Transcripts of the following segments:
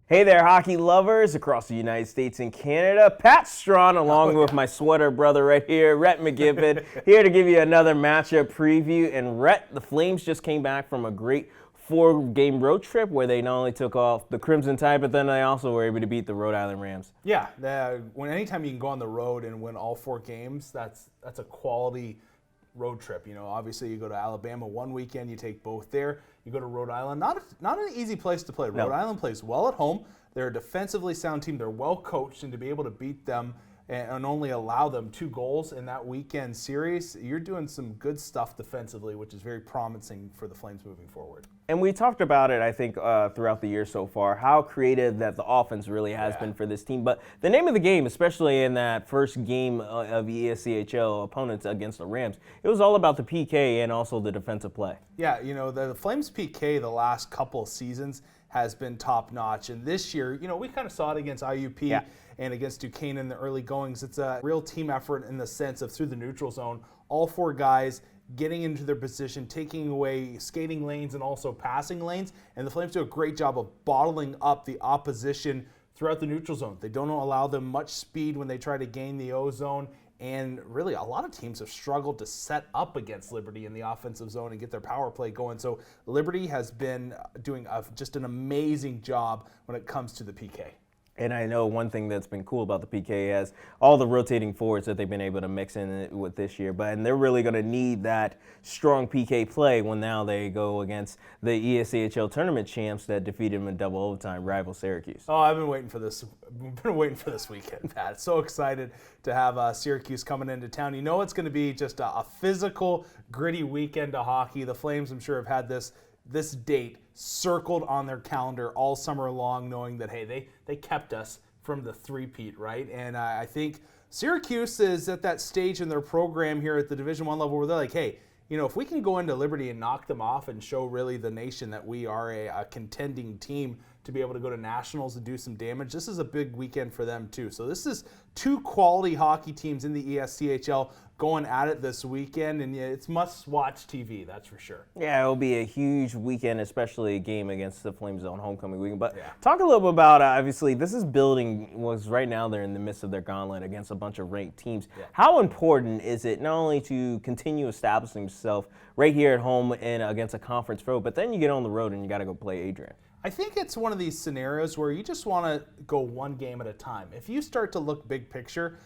Hey there, hockey lovers across the United States and Canada. Pat Strawn, along with my sweater brother right here, Rhett McGibbon, here to give you another matchup preview. And Rhett, the Flames just came back from a great 4-game road trip where they not only took off the Crimson Tide, but then they also were able to beat the Rhode Island Rams. Yeah, anytime you can go on the road and win all 4 games, that's a quality road trip. You know, obviously you go to Alabama one weekend, you take both there. You go to Rhode Island, not an easy place to play. No. Rhode Island plays well at home. They're a defensively sound team. They're well coached, and to be able to beat them and only allow them 2 goals in that weekend series, you're doing some good stuff defensively, which is very promising for the Flames moving forward. And we talked about it, I think, throughout the year so far, how creative that the offense really has been for this team. But the name of the game, especially in that first game of ESCHL opponents against the Rams, it was all about the PK and also the defensive play. Yeah, you know, the Flames PK the last couple of seasons has been top-notch. And this year, you know, we kind of saw it against IUP and against Duquesne in the early goings. It's a real team effort in the sense of through the neutral zone, all 4 guys getting into their position, taking away skating lanes and also passing lanes. And the Flames do a great job of bottling up the opposition throughout the neutral zone. They don't allow them much speed when they try to gain the O zone. And really, a lot of teams have struggled to set up against Liberty in the offensive zone and get their power play going. So Liberty has been doing just an amazing job when it comes to the PK. And I know one thing that's been cool about the PK is all the rotating forwards that they've been able to mix in with this year. And they're really going to need that strong PK play when now they go against the ESCHL tournament champs that defeated them in double overtime, rival Syracuse. Oh, I've been waiting for this. I've been waiting for this weekend, Pat. So excited to have Syracuse coming into town. You know it's going to be just a physical, gritty weekend of hockey. The Flames, I'm sure, have had this date circled on their calendar all summer long, knowing that, hey, they kept us from the three-peat, right? And I think Syracuse is at that stage in their program here at the Division I level where they're like, hey, you know, if we can go into Liberty and knock them off and show really the nation that we are a contending team to be able to go to nationals and do some damage, this is a big weekend for them too. So this is 2 quality hockey teams in the ESCHL going at it this weekend, and it's must-watch TV, that's for sure. Yeah, it'll be a huge weekend, especially a game against the Flames on homecoming weekend. But talk a little bit about, obviously, this is building, right now they're in the midst of their gauntlet against a bunch of ranked teams. Yeah. How important is it not only to continue establishing yourself right here at home and against a conference foe, but then you get on the road and you got to go play Adrian? I think it's one of these scenarios where you just want to go one game at a time. If you start to look big picture,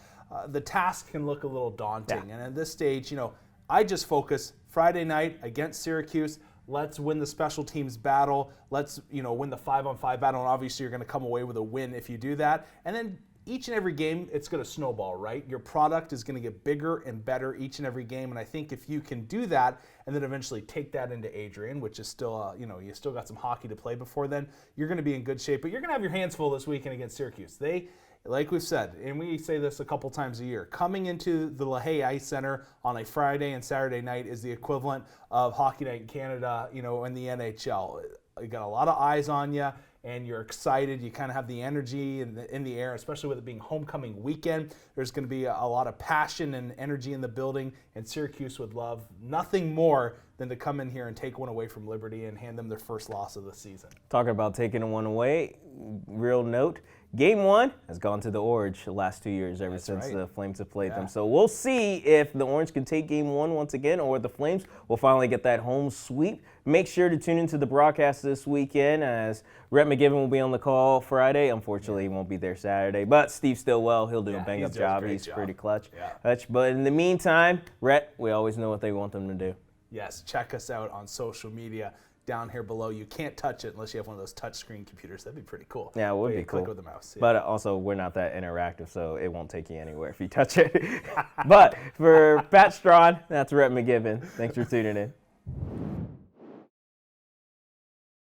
the task can look a little daunting. Yeah. And at this stage, you know, I just focus Friday night against Syracuse. Let's win the special teams battle. Let's, you know, win the 5-on-5 battle. And obviously you're going to come away with a win if you do that. And then each and every game, it's going to snowball, right? Your product is going to get bigger and better each and every game. And I think if you can do that and then eventually take that into Adrian, which is still, you know, you still got some hockey to play before then, you're going to be in good shape. But you're going to have your hands full this weekend against Syracuse. They, like we've said, and we say this a couple times a year, coming into the LaHaye Ice Center on a Friday and Saturday night is the equivalent of Hockey Night in Canada, you know, in the NHL. You got a lot of eyes on you, and you're excited. You kind of have the energy in the air, especially with it being homecoming weekend. There's going to be a lot of passion and energy in the building, and Syracuse would love nothing more than to come in here and take one away from Liberty and hand them their first loss of the season. Talking about taking one away, real note, Game 1 has gone to the Orange the last 2 years ever since the Flames have played them. So we'll see if the Orange can take Game 1 once again or the Flames will finally get that home sweep. Make sure to tune into the broadcast this weekend as Rhett McGibbon will be on the call Friday. Unfortunately, he won't be there Saturday. But Steve Stillwell, he'll do a bang-up job. He's pretty clutch. But in the meantime, Rhett, we always know what they want them to do. Yes, check us out on social media down here below. You can't touch it unless you have one of those touchscreen computers. That'd be pretty cool. Yeah, it would be cool. Click with the mouse. Yeah. But also, we're not that interactive, so it won't take you anywhere if you touch it. But for Pat Strawn, that's Rhett McGibbon. Thanks for tuning in.